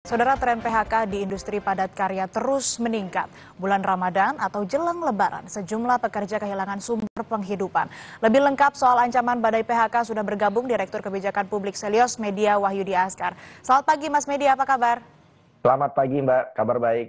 Saudara, tren PHK di industri padat karya terus meningkat. Bulan Ramadan atau jelang Lebaran, sejumlah pekerja kehilangan sumber penghidupan. Lebih lengkap soal ancaman badai PHK sudah bergabung Direktur Kebijakan Publik Selios Media Wahyudi Askar. Selamat pagi Mas Media, apa kabar? Selamat pagi Mbak, kabar baik.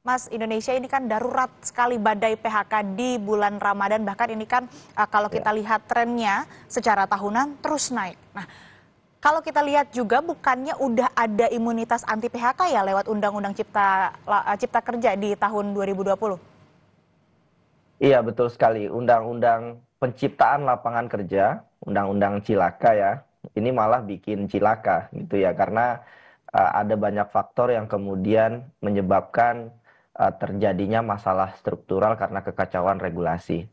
Mas, Indonesia ini kan darurat sekali badai PHK di bulan Ramadan. Bahkan ini kan kalau kita lihat trennya secara tahunan terus naik. Nah, kalau kita lihat juga bukannya udah ada imunitas anti PHK ya lewat Undang-Undang Cipta Kerja di tahun 2020? Iya betul sekali, Undang-Undang Penciptaan Lapangan Kerja, Undang-Undang Cilaka ya, ini malah bikin cilaka gitu ya, karena ada banyak faktor yang kemudian menyebabkan terjadinya masalah struktural karena kekacauan regulasi.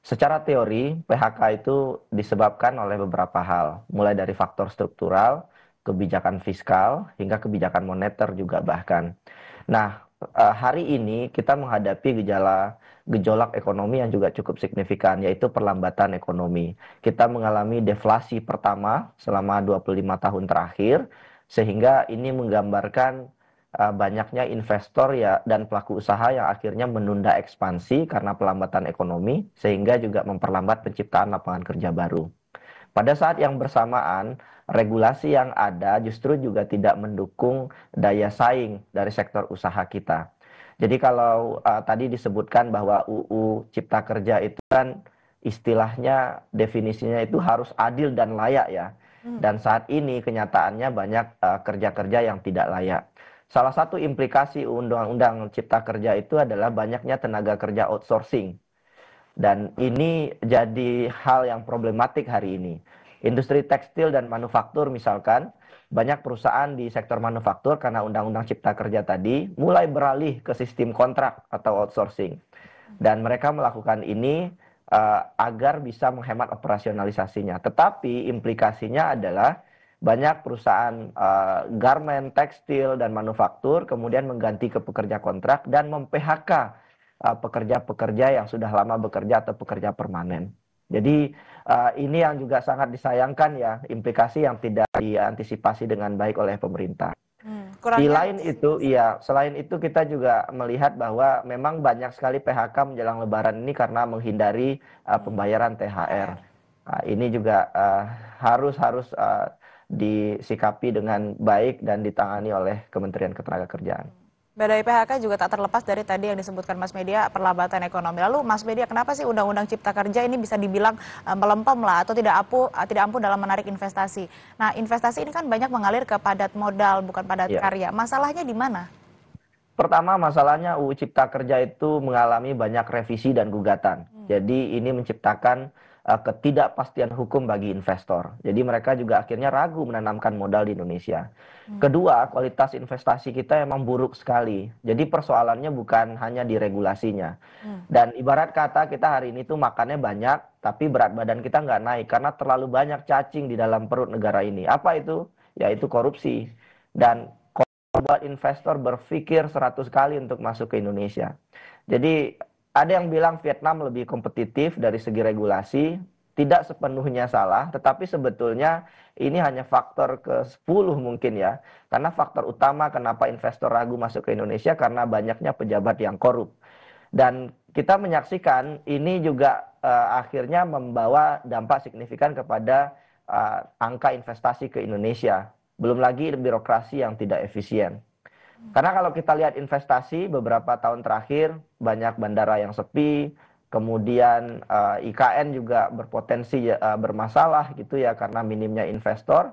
Secara teori, PHK itu disebabkan oleh beberapa hal, mulai dari faktor struktural, kebijakan fiskal, hingga kebijakan moneter juga bahkan. Nah, hari ini kita menghadapi gejolak ekonomi yang juga cukup signifikan, yaitu perlambatan ekonomi. Kita mengalami deflasi pertama selama 25 tahun terakhir, sehingga ini menggambarkan banyaknya investor ya dan pelaku usaha yang akhirnya menunda ekspansi karena pelambatan ekonomi, sehingga juga memperlambat penciptaan lapangan kerja baru. Pada saat yang bersamaan, regulasi yang ada justru juga tidak mendukung daya saing dari sektor usaha kita. Jadi kalau tadi disebutkan bahwa UU Cipta Kerja itu kan istilahnya definisinya itu harus adil dan layak ya. Dan saat ini kenyataannya banyak kerja-kerja yang tidak layak. Salah satu implikasi Undang-Undang Cipta Kerja itu adalah banyaknya tenaga kerja outsourcing. Dan ini jadi hal yang problematik hari ini. Industri tekstil dan manufaktur misalkan, banyak perusahaan di sektor manufaktur karena Undang-Undang Cipta Kerja tadi mulai beralih ke sistem kontrak atau outsourcing. Dan mereka melakukan ini agar bisa menghemat operasionalisasinya. Tetapi implikasinya adalah banyak perusahaan garment, tekstil, dan manufaktur kemudian mengganti ke pekerja kontrak dan mem-PHK pekerja-pekerja yang sudah lama bekerja atau pekerja permanen. Jadi ini yang juga sangat disayangkan ya, implikasi yang tidak diantisipasi dengan baik oleh pemerintah. Di Kurangnya, lain itu, iya, selain itu kita juga melihat bahwa memang banyak sekali PHK menjelang Lebaran ini karena menghindari pembayaran THR. Ini juga harus disikapi dengan baik dan ditangani oleh Kementerian Ketenagakerjaan. badai PHK juga tak terlepas dari tadi yang disebutkan Mas Media, perlambatan ekonomi. Lalu Mas Media, kenapa sih Undang-Undang Cipta Kerja ini bisa dibilang melempem lah atau tidak ampuh dalam menarik investasi? Nah, investasi ini kan banyak mengalir ke padat modal, bukan padat Ya. karya. Masalahnya di mana? Pertama, masalahnya UU Cipta Kerja itu mengalami banyak revisi dan gugatan. Jadi ini menciptakan ketidakpastian hukum bagi investor. Jadi mereka juga akhirnya ragu menanamkan modal di Indonesia. Kedua, kualitas investasi kita emang buruk sekali. Jadi persoalannya bukan hanya di regulasinya. Dan ibarat kata kita hari ini tuh makannya banyak, tapi berat badan kita nggak naik karena terlalu banyak cacing di dalam perut negara ini. Apa itu? Yaitu korupsi. Dan membuat investor berpikir 100 kali untuk masuk ke Indonesia. Jadi ada yang bilang Vietnam lebih kompetitif dari segi regulasi, tidak sepenuhnya salah, tetapi sebetulnya ini hanya faktor ke-10 mungkin ya. Karena faktor utama kenapa investor ragu masuk ke Indonesia karena banyaknya pejabat yang korup. Dan kita menyaksikan ini juga akhirnya membawa dampak signifikan kepada angka investasi ke Indonesia. Belum lagi birokrasi yang tidak efisien. Karena kalau kita lihat investasi beberapa tahun terakhir, banyak bandara yang sepi, kemudian IKN juga berpotensi bermasalah gitu ya karena minimnya investor.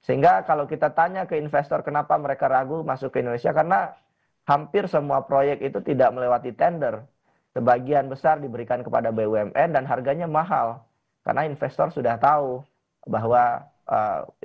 Sehingga kalau kita tanya ke investor kenapa mereka ragu masuk ke Indonesia, karena hampir semua proyek itu tidak melewati tender. Sebagian besar diberikan kepada BUMN dan harganya mahal. Karena investor sudah tahu bahwa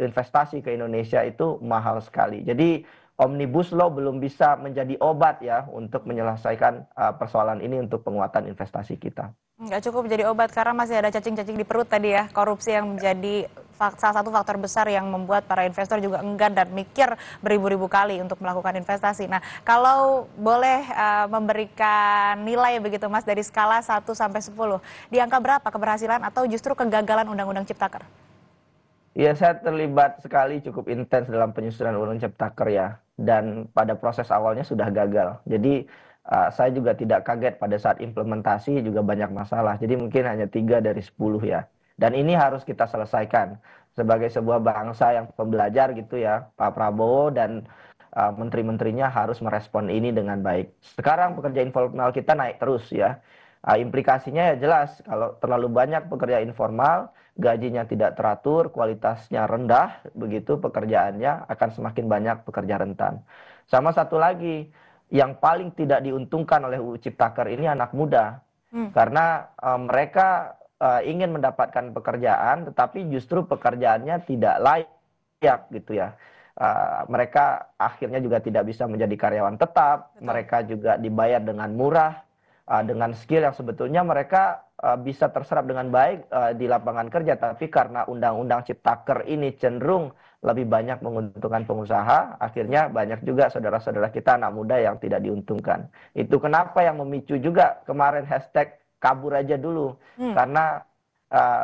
investasi ke Indonesia itu mahal sekali. Jadi Omnibus Law belum bisa menjadi obat ya untuk menyelesaikan persoalan ini untuk penguatan investasi kita. Nggak cukup jadi obat karena masih ada cacing-cacing di perut tadi ya. Korupsi yang menjadi salah satu faktor besar yang membuat para investor juga enggan dan mikir beribu-ribu kali untuk melakukan investasi. Nah, kalau boleh memberikan nilai begitu Mas dari skala 1 sampai 10, di angka berapa keberhasilan atau justru kegagalan Undang-Undang Ciptaker? Ya, saya terlibat sekali cukup intens dalam penyusunan Undang-Undang Ciptaker ya. dan pada proses awalnya sudah gagal. Jadi saya juga tidak kaget pada saat implementasi juga banyak masalah. Jadi mungkin hanya 3 dari 10 ya. Dan ini harus kita selesaikan sebagai sebuah bangsa yang pembelajar gitu ya. Pak Prabowo dan menteri-menterinya harus merespon ini dengan baik. Sekarang pekerja informal kita naik terus ya. Implikasinya ya jelas, kalau terlalu banyak pekerja informal, gajinya tidak teratur, kualitasnya rendah, begitu pekerjaannya akan semakin banyak pekerja rentan. Sama satu lagi, yang paling tidak diuntungkan oleh UU Ciptaker ini anak muda, Hmm. karena mereka ingin mendapatkan pekerjaan, tetapi justru pekerjaannya tidak layak gitu ya. Mereka akhirnya juga tidak bisa menjadi karyawan tetap, Betul. mereka juga dibayar dengan murah, dengan skill yang sebetulnya mereka bisa terserap dengan baik di lapangan kerja, tapi karena Undang-Undang Ciptaker ini cenderung lebih banyak menguntungkan pengusaha, akhirnya banyak juga saudara-saudara kita anak muda yang tidak diuntungkan. Itu kenapa yang memicu juga kemarin hashtag kabur aja dulu, Hmm. karena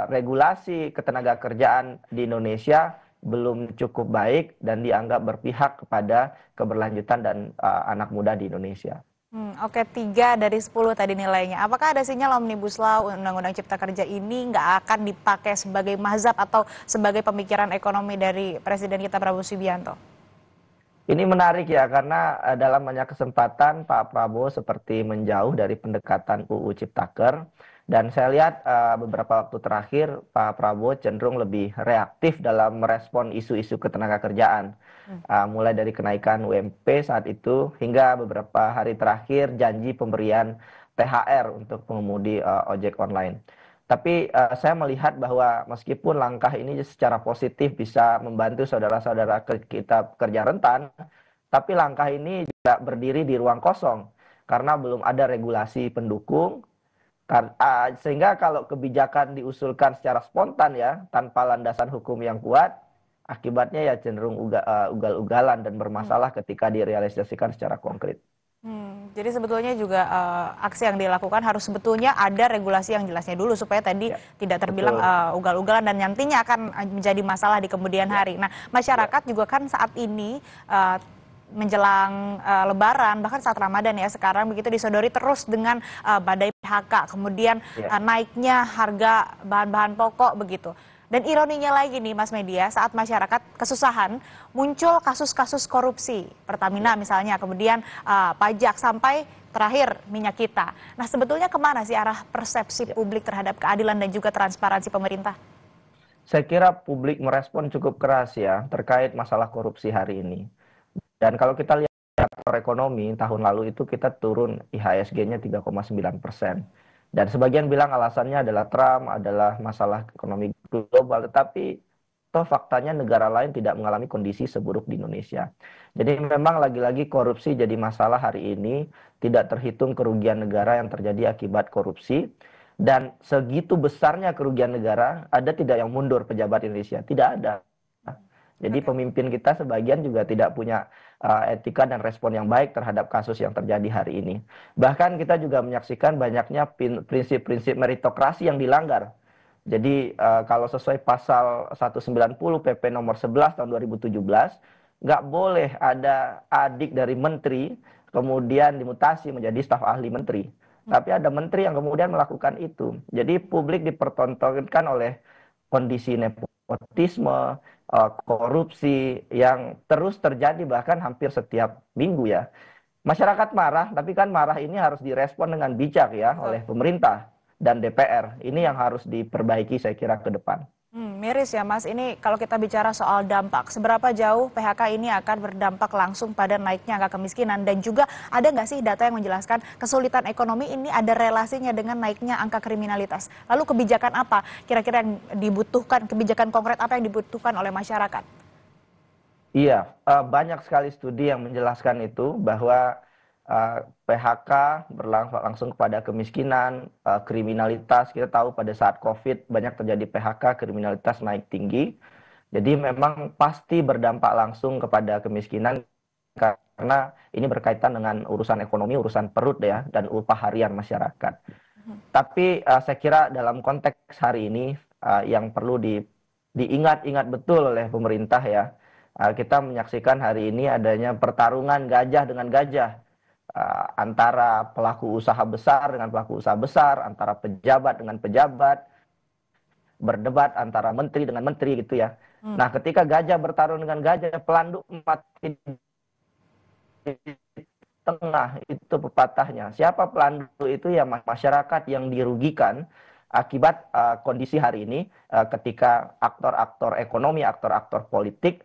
regulasi ketenaga kerjaan di Indonesia belum cukup baik dan dianggap berpihak kepada keberlanjutan dan anak muda di Indonesia. Oke, 3 dari 10 tadi nilainya. Apakah ada sinyal Omnibus Law Undang-Undang Cipta Kerja ini nggak akan dipakai sebagai mazhab atau sebagai pemikiran ekonomi dari Presiden kita Prabowo Subianto? Ini menarik ya, karena dalam banyak kesempatan Pak Prabowo seperti menjauh dari pendekatan UU Ciptaker. Dan saya lihat beberapa waktu terakhir Pak Prabowo cenderung lebih reaktif dalam merespon isu-isu ketenagakerjaan. Mulai dari kenaikan UMP saat itu hingga beberapa hari terakhir janji pemberian THR untuk pengemudi ojek online. Tapi saya melihat bahwa meskipun langkah ini secara positif bisa membantu saudara-saudara kita pekerja rentan, tapi langkah ini juga berdiri di ruang kosong karena belum ada regulasi pendukung. Sehingga kalau kebijakan diusulkan secara spontan ya, tanpa landasan hukum yang kuat, akibatnya ya cenderung ugal-ugalan dan bermasalah ketika direalisasikan secara konkret. Jadi sebetulnya juga aksi yang dilakukan harus sebetulnya ada regulasi yang jelasnya dulu supaya tadi Ya, tidak terbilang betul. ugal-ugalan dan nantinya akan menjadi masalah di kemudian Ya, hari. Nah, ya, masyarakat juga kan saat ini menjelang Lebaran bahkan saat Ramadan ya sekarang begitu disodori terus dengan badai PHK, kemudian ya. naiknya harga bahan-bahan pokok begitu. Dan ironinya lagi nih Mas Media, saat masyarakat kesusahan, muncul kasus-kasus korupsi. Pertamina misalnya, kemudian pajak, sampai terakhir minyak kita. Nah sebetulnya kemana sih arah persepsi Ya. publik terhadap keadilan dan juga transparansi pemerintah? Saya kira publik merespon cukup keras ya terkait masalah korupsi hari ini. Dan kalau kita lihat sektor ekonomi, tahun lalu itu kita turun IHSG-nya 3,9%. Dan sebagian bilang alasannya adalah Trump, adalah masalah ekonomi global, tetapi toh faktanya negara lain tidak mengalami kondisi seburuk di Indonesia. Jadi memang lagi-lagi korupsi jadi masalah hari ini, tidak terhitung kerugian negara yang terjadi akibat korupsi. Dan segitu besarnya kerugian negara, ada tidak yang mundur pejabat Indonesia? Tidak ada. Jadi Oke. pemimpin kita sebagian juga tidak punya etika dan respon yang baik terhadap kasus yang terjadi hari ini. Bahkan kita juga menyaksikan banyaknya prinsip-prinsip meritokrasi yang dilanggar. Jadi kalau sesuai pasal 190 PP nomor 11 tahun 2017, nggak boleh ada adik dari menteri kemudian dimutasi menjadi staf ahli menteri. Tapi ada menteri yang kemudian melakukan itu. Jadi publik dipertontonkan oleh kondisi nepotisme, korupsi yang terus terjadi bahkan hampir setiap minggu ya. Masyarakat marah, tapi kan marah ini harus direspon dengan bijak ya Betul. oleh pemerintah dan DPR. Ini yang harus diperbaiki saya kira ke depan. Miris ya Mas, ini kalau kita bicara soal dampak, seberapa jauh PHK ini akan berdampak langsung pada naiknya angka kemiskinan dan juga ada nggak sih data yang menjelaskan kesulitan ekonomi ini ada relasinya dengan naiknya angka kriminalitas? Lalu kebijakan apa kira-kira yang dibutuhkan, kebijakan konkret apa yang dibutuhkan oleh masyarakat? Iya, banyak sekali studi yang menjelaskan itu bahwa PHK berlangsung langsung kepada kemiskinan, kriminalitas. Kita tahu pada saat COVID banyak terjadi PHK, kriminalitas naik tinggi. Jadi memang pasti berdampak langsung kepada kemiskinan karena ini berkaitan dengan urusan ekonomi, urusan perut ya, dan upah harian masyarakat. Tapi saya kira dalam konteks hari ini yang perlu diingat-ingat betul oleh pemerintah ya, kita menyaksikan hari ini adanya pertarungan gajah dengan gajah, antara pelaku usaha besar dengan pelaku usaha besar, antara pejabat dengan pejabat, berdebat antara menteri dengan menteri gitu ya. Nah, ketika gajah bertarung dengan gajah, pelanduk mati di tengah, itu pepatahnya. Siapa pelanduk itu? Ya masyarakat yang dirugikan akibat kondisi hari ini, ketika aktor-aktor ekonomi, aktor-aktor politik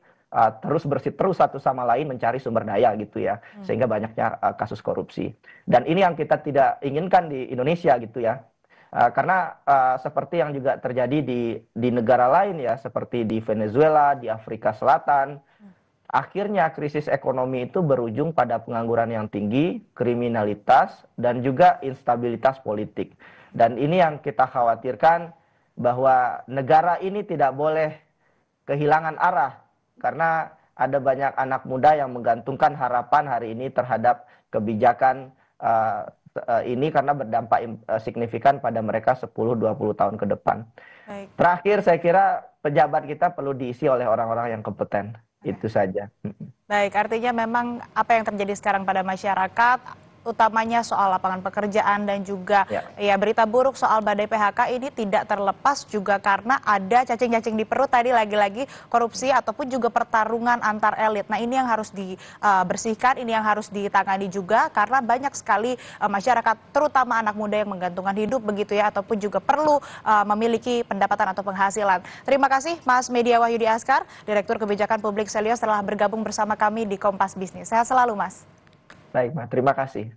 terus bersiteru satu sama lain mencari sumber daya gitu ya, sehingga banyaknya kasus korupsi. Dan ini yang kita tidak inginkan di Indonesia gitu ya. Karena seperti yang juga terjadi di negara lain ya, seperti di Venezuela, di Afrika Selatan, akhirnya krisis ekonomi itu berujung pada pengangguran yang tinggi, kriminalitas, dan juga instabilitas politik. Dan ini yang kita khawatirkan, bahwa negara ini tidak boleh kehilangan arah, karena ada banyak anak muda yang menggantungkan harapan hari ini terhadap kebijakan ini, karena berdampak signifikan pada mereka 10-20 tahun ke depan. Baik. Terakhir, saya kira pejabat kita perlu diisi oleh orang-orang yang kompeten. Itu saja. Baik, artinya memang apa yang terjadi sekarang pada masyarakat, utamanya soal lapangan pekerjaan dan juga ya berita buruk soal badai PHK ini tidak terlepas juga karena ada cacing-cacing di perut tadi, lagi-lagi korupsi ataupun juga pertarungan antar elit. Nah, ini yang harus dibersihkan, ini yang harus ditangani juga, karena banyak sekali masyarakat terutama anak muda yang menggantungkan hidup begitu ya, ataupun juga perlu memiliki pendapatan atau penghasilan. Terima kasih Mas Media Wahyudi Askar, Direktur Kebijakan Publik Selios, telah bergabung bersama kami di Kompas Bisnis. Sehat selalu Mas. Baik, Mas. Terima kasih.